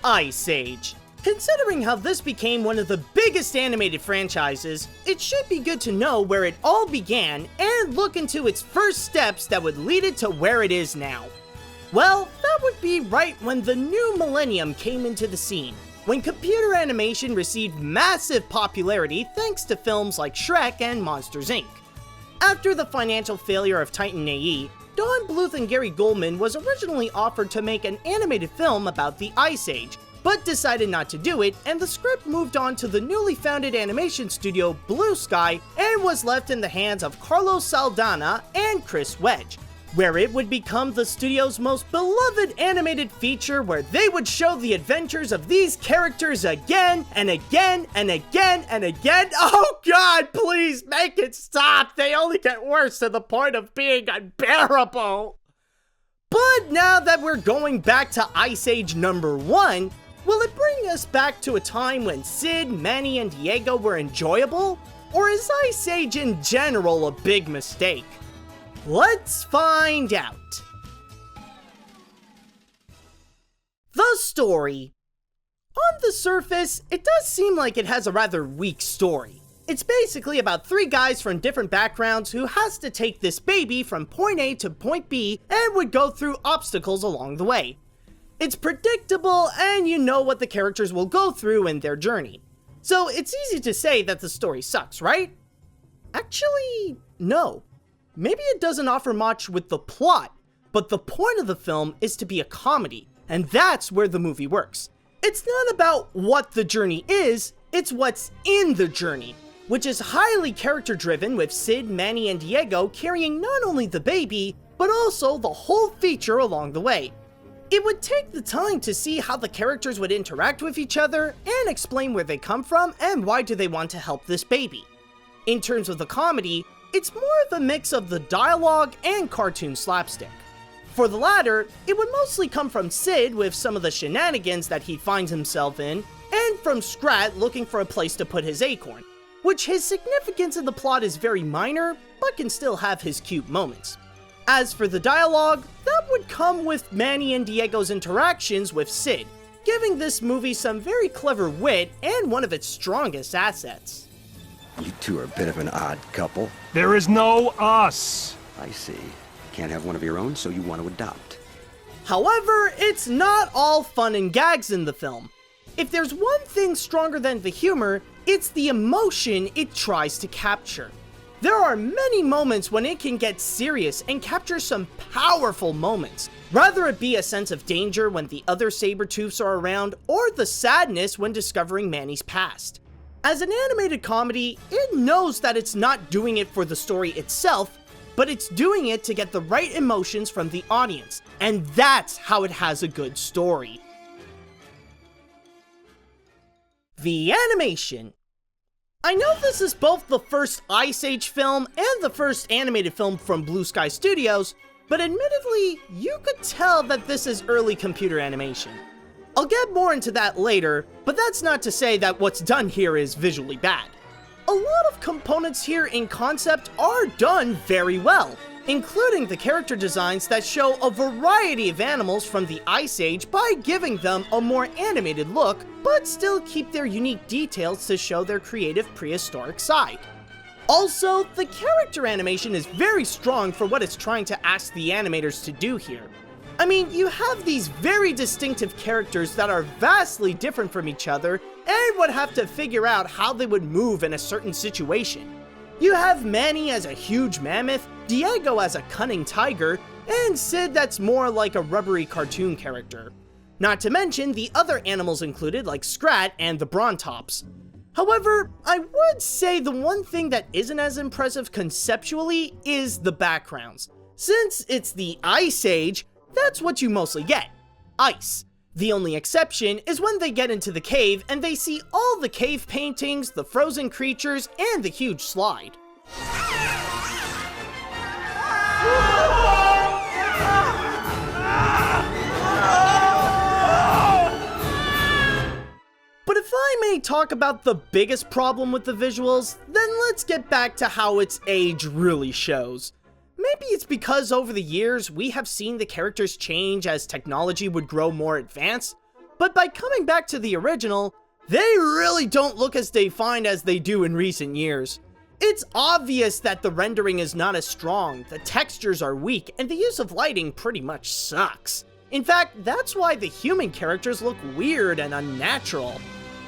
Ice Age. Considering how this became one of the biggest animated franchises, it should be good to know where it all began and look into its first steps that would lead it to where it is now. Well, that would be right when the new millennium came into the scene, when computer animation received massive popularity thanks to films like Shrek and Monsters, Inc. After the financial failure of Titan AE, Don Bluth and Gary Goldman was originally offered to make an animated film about the Ice Age, but decided not to do it, and the script moved on to the newly founded animation studio Blue Sky and was left in the hands of Carlos Saldana and Chris Wedge, where it would become the studio's most beloved animated feature, where they would show the adventures of these characters again and again and again and again. Oh god, please make it stop! They only get worse to the point of being unbearable! But now that we're going back to Ice Age number 1, will it bring us back to a time when Sid, Manny, and Diego were enjoyable? Or is Ice Age in general a big mistake? Let's find out. The story. On the surface, it does seem like it has a rather weak story. It's basically about 3 guys from different backgrounds who has to take this baby from point A to point B and would go through obstacles along the way. It's predictable and you know what the characters will go through in their journey. So it's easy to say that the story sucks, right? Actually, no. Maybe it doesn't offer much with the plot, but the point of the film is to be a comedy, and that's where the movie works. It's not about what the journey is, it's what's in the journey, which is highly character-driven, with Sid, Manny, and Diego carrying not only the baby, but also the whole feature along the way. It would take the time to see how the characters would interact with each other and explain where they come from and why do they want to help this baby. In terms of the comedy, it's more of a mix of the dialogue and cartoon slapstick. For the latter, it would mostly come from Sid with some of the shenanigans that he finds himself in, and from Scrat looking for a place to put his acorn, which his significance in the plot is very minor, but can still have his cute moments. As for the dialogue, that would come with Manny and Diego's interactions with Sid, giving this movie some very clever wit and one of its strongest assets. You two are a bit of an odd couple. There is no us. I see. Can't have one of your own, so you want to adopt. However, it's not all fun and gags in the film. If there's one thing stronger than the humor, it's the emotion it tries to capture. There are many moments when it can get serious and capture some powerful moments, whether it be a sense of danger when the other Sabertooths are around, or the sadness when discovering Manny's past. As an animated comedy, it knows that it's not doing it for the story itself, but it's doing it to get the right emotions from the audience, and that's how it has a good story. The animation. I know this is both the first Ice Age film and the first animated film from Blue Sky Studios, but admittedly, you could tell that this is early computer animation. I'll get more into that later, but that's not to say that what's done here is visually bad. A lot of components here in concept are done very well, including the character designs that show a variety of animals from the Ice Age by giving them a more animated look, but still keep their unique details to show their creative prehistoric side. Also, the character animation is very strong for what it's trying to ask the animators to do here. I mean, you have these very distinctive characters that are vastly different from each other and would have to figure out how they would move in a certain situation. You have Manny as a huge mammoth, Diego as a cunning tiger, and Sid that's more like a rubbery cartoon character. Not to mention the other animals included like Scrat and the Brontops. However, I would say the one thing that isn't as impressive conceptually is the backgrounds. Since it's the Ice Age, that's what you mostly get. Ice. The only exception is when they get into the cave and they see all the cave paintings, the frozen creatures, and the huge slide. But if I may talk about the biggest problem with the visuals, then let's get back to how its age really shows. Maybe it's because over the years we have seen the characters change as technology would grow more advanced, But by coming back to the original, they really don't look as defined as they do in recent years. It's obvious that the rendering is not as strong, the textures are weak, and the use of lighting pretty much sucks. In fact, that's why the human characters look weird and unnatural.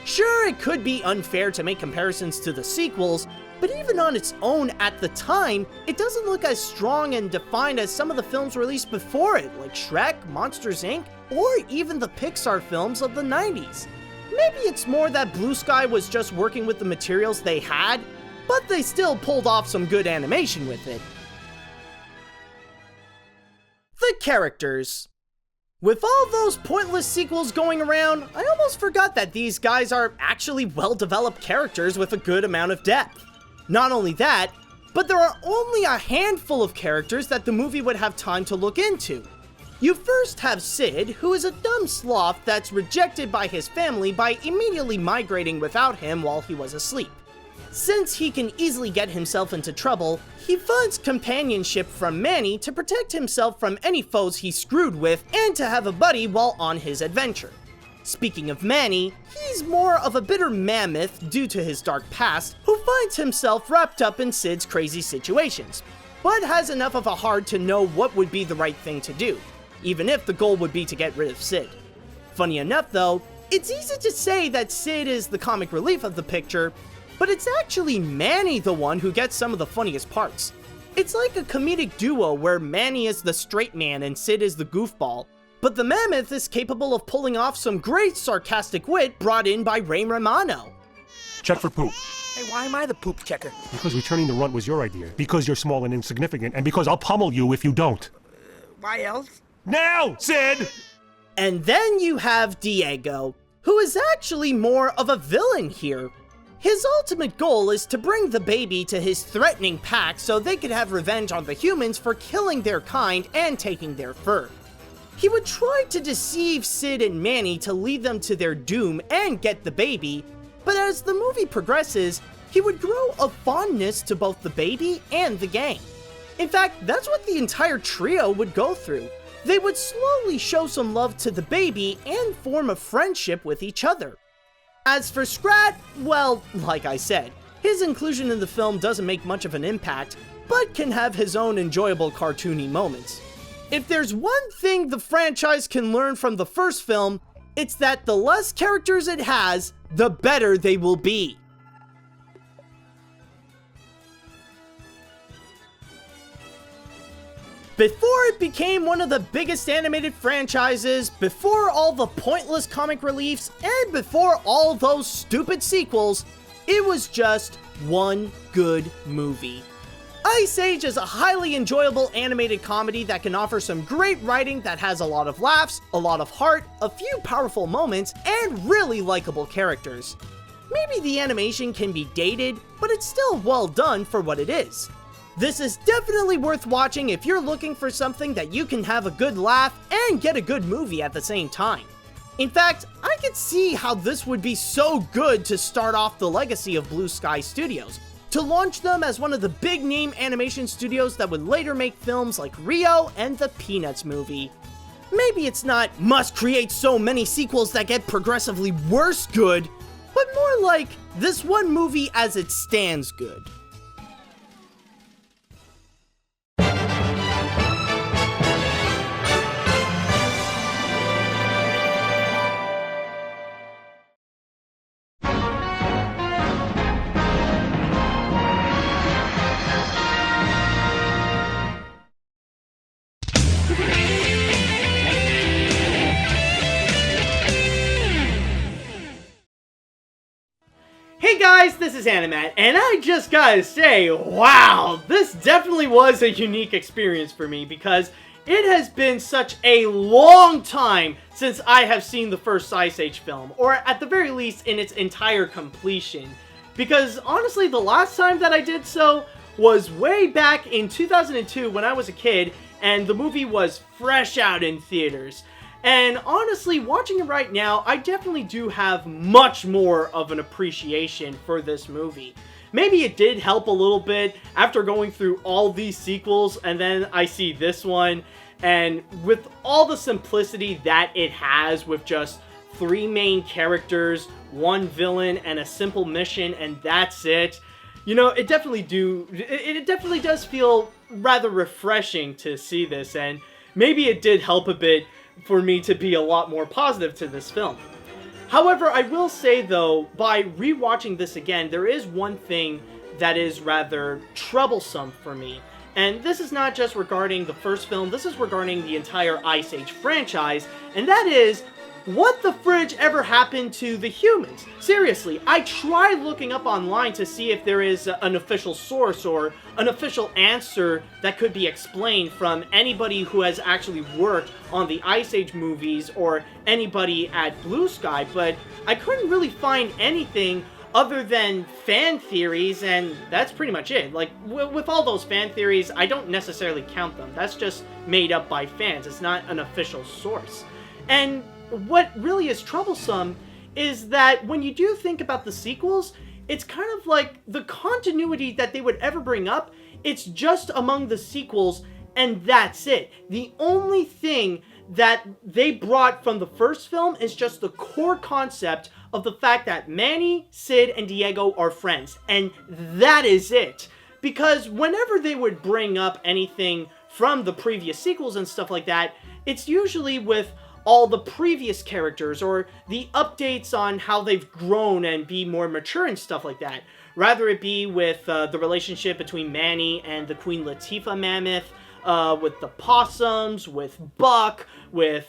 Sure, it could be unfair to make comparisons to the sequels, but even on its own at the time, it doesn't look as strong and defined as some of the films released before it, like Shrek, Monsters Inc., or even the Pixar films of the 90s. Maybe it's more that Blue Sky was just working with the materials they had, but they still pulled off some good animation with it. The characters. With all those pointless sequels going around, I almost forgot that these guys are actually well-developed characters with a good amount of depth. Not only that, but there are only a handful of characters that the movie would have time to look into. You first have Sid, who is a dumb sloth that's rejected by his family by immediately migrating without him while he was asleep. Since he can easily get himself into trouble, he finds companionship from Manny to protect himself from any foes he screwed with and to have a buddy while on his adventure. Speaking of Manny, he's more of a bitter mammoth due to his dark past who finds himself wrapped up in Sid's crazy situations, but has enough of a heart to know what would be the right thing to do, even if the goal would be to get rid of Sid. Funny enough though, it's easy to say that Sid is the comic relief of the picture, but it's actually Manny the one who gets some of the funniest parts. It's like a comedic duo where Manny is the straight man and Sid is the goofball, but the mammoth is capable of pulling off some great sarcastic wit brought in by Ray Romano. Check for poop. Hey, why am I the poop checker? Because returning the runt was your idea. Because you're small and insignificant. And because I'll pummel you if you don't. Why else? Now, Sid! And then you have Diego, who is actually more of a villain here. His ultimate goal is to bring the baby to his threatening pack so they could have revenge on the humans for killing their kind and taking their fur. He would try to deceive Sid and Manny to lead them to their doom and get the baby, but as the movie progresses, he would grow a fondness to both the baby and the gang. In fact, that's what the entire trio would go through. They would slowly show some love to the baby and form a friendship with each other. As for Scrat, well, like I said, his inclusion in the film doesn't make much of an impact, but can have his own enjoyable cartoony moments. If there's one thing the franchise can learn from the first film, it's that the less characters it has, the better they will be. Before it became one of the biggest animated franchises, before all the pointless comic reliefs, and before all those stupid sequels, it was just one good movie. Ice Age is a highly enjoyable animated comedy that can offer some great writing that has a lot of laughs, a lot of heart, a few powerful moments, and really likable characters. Maybe the animation can be dated, but it's still well done for what it is. This is definitely worth watching if you're looking for something that you can have a good laugh and get a good movie at the same time. In fact, I could see how this would be so good to start off the legacy of Blue Sky Studios, to launch them as one of the big name animation studios that would later make films like Rio and the Peanuts movie. Maybe it's not must create so many sequels that get progressively worse good, but more like this one movie as it stands good. Hey guys, this is AniMat, and I just gotta say, wow, this definitely was a unique experience for me because it has been such a long time since I have seen the first Ice Age film, or at the very least in its entire completion. Because honestly, the last time that I did so was way back in 2002 when I was a kid, and the movie was fresh out in theaters. And honestly, watching it right now, I definitely do have much more of an appreciation for this movie. Maybe it did help a little bit after going through all these sequels, and then I see this one, and with all the simplicity that it has with just 3 main characters, 1 villain, and a simple mission, and that's it. You know, it definitely does feel rather refreshing to see this, and maybe it did help a bit for me to be a lot more positive to this film. However, I will say though, by rewatching this again, there is one thing that is rather troublesome for me. And this is not just regarding the first film, this is regarding the entire Ice Age franchise, and that is, what the fridge ever happened to the humans? Seriously, I tried looking up online to see if there is an official source or an official answer that could be explained from anybody who has actually worked on the Ice Age movies or anybody at Blue Sky, but I couldn't really find anything other than fan theories, and that's pretty much it. Like, with all those fan theories, I don't necessarily count them. That's just made up by fans. It's not an official source. And what really is troublesome is that when you do think about the sequels, it's kind of like the continuity that they would ever bring up, it's just among the sequels, and that's it. The only thing that they brought from the first film is just the core concept of the fact that Manny, Sid, and Diego are friends, and that is it. Because whenever they would bring up anything from the previous sequels and stuff like that, it's usually with all the previous characters or the updates on how they've grown and be more mature and stuff like that. Rather it be with the relationship between Manny and the Queen Latifah mammoth, with the possums, with Buck, with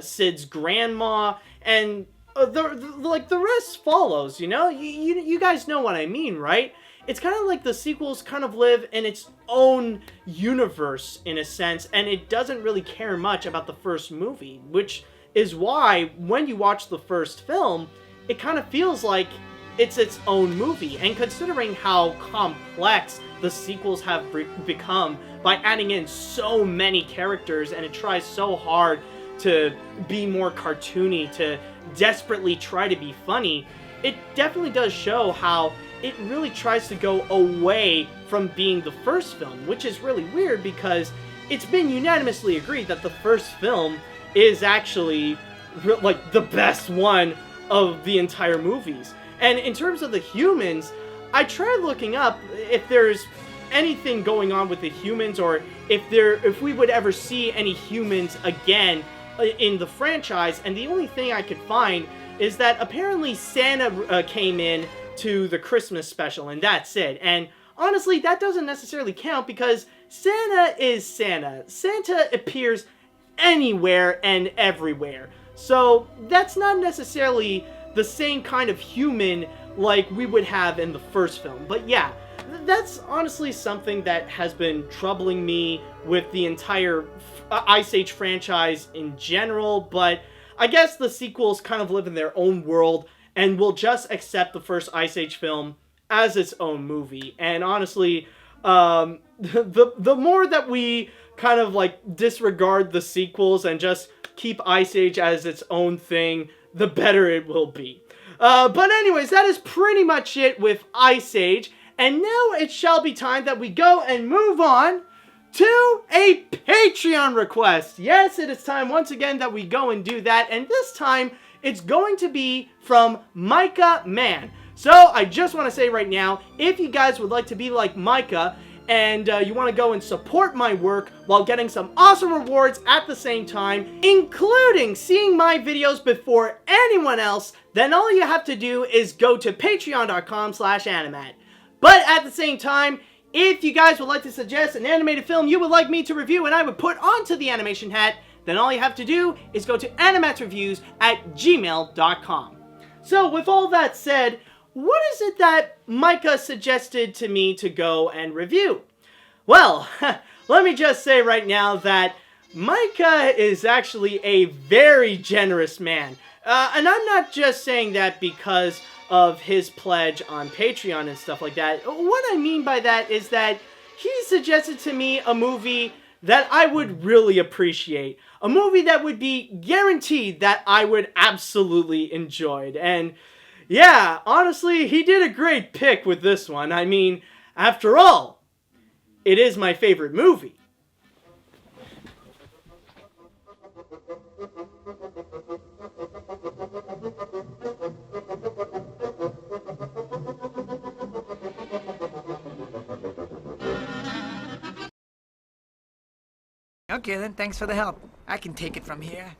Sid's grandma, and the rest follows, you know? You guys know what I mean, right? It's kind of like the sequels kind of live in its own universe, in a sense, and it doesn't really care much about the first movie, which is why, when you watch the first film, it kind of feels like it's its own movie. And considering how complex the sequels have become by adding in so many characters, and it tries so hard to be more cartoony, to desperately try to be funny, it definitely does show how it really tries to go away from being the first film, which is really weird because it's been unanimously agreed that the first film is actually like the best one of the entire movies. And in terms of the humans, I tried looking up if there's anything going on with the humans, or if we would ever see any humans again in the franchise, and the only thing I could find is that apparently Santa came in to the Christmas special, and that's it. And honestly, that doesn't necessarily count because Santa is Santa. Santa appears anywhere and everywhere. So that's not necessarily the same kind of human like we would have in the first film. But yeah, that's honestly something that has been troubling me with the entire Ice Age franchise in general, but I guess the sequels kind of live in their own world, and we'll just accept the first Ice Age film as its own movie. And honestly, the more that we kind of like disregard the sequels and just keep Ice Age as its own thing, the better it will be. But anyways, that is pretty much it with Ice Age. And now it shall be time that we go and move on to a Patreon request. Yes, it is time once again that we go and do that. And this time, it's going to be from Micah Man. So, I just want to say right now, if you guys would like to be like Micah, and you want to go and support my work while getting some awesome rewards at the same time, including seeing my videos before anyone else, then all you have to do is go to patreon.com/animat. But at the same time, if you guys would like to suggest an animated film you would like me to review and I would put onto the animation hat, then all you have to do is go to animatsreviews@gmail.com. So with all that said, what is it that Micah suggested to me to go and review? Well, let me just say right now that Micah is actually a very generous man. And I'm not just saying that because of his pledge on Patreon and stuff like that. What I mean by that is that he suggested to me a movie that I would really appreciate. A movie that would be guaranteed that I would absolutely enjoy. And yeah, honestly, he did a great pick with this one. I mean, after all, it is my favorite movie. Okay then, thanks for the help. I can take it from here.